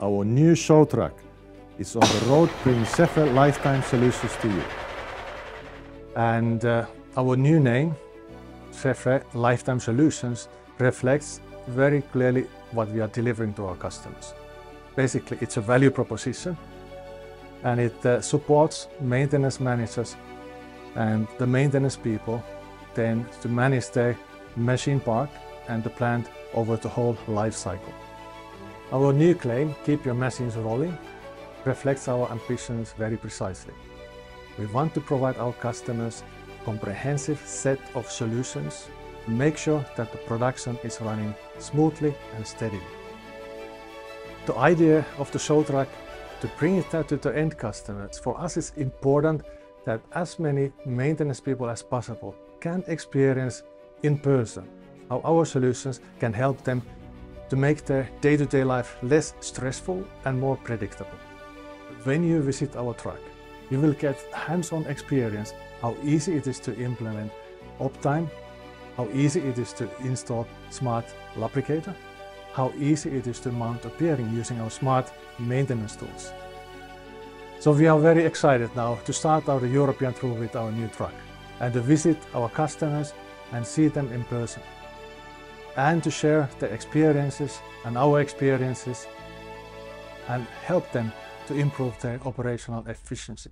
Our new show truck is on the road bringing Schaeffler lifetime solutions to you. And our new name, Schaeffler Lifetime Solutions, reflects very clearly what we are delivering to our customers. Basically, it's a value proposition, and it supports maintenance managers and the maintenance people then to manage their machine park and the plant over the whole life cycle. Our new claim, Keep Your Machines Rolling, reflects our ambitions very precisely. We want to provide our customers a comprehensive set of solutions to make sure that the production is running smoothly and steadily. The idea of the show truck to bring it out to the end customers, for us it's important that as many maintenance people as possible can experience in person how our solutions can help them to make their day-to-day life less stressful and more predictable. When you visit our truck, you will get hands-on experience how easy it is to implement uptime, how easy it is to install smart lubricator, how easy it is to mount a bearing using our smart maintenance tools. So we are very excited now to start our European tour with our new truck and to visit our customers and see them in person and to share their experiences and our experiences and help them to improve their operational efficiency.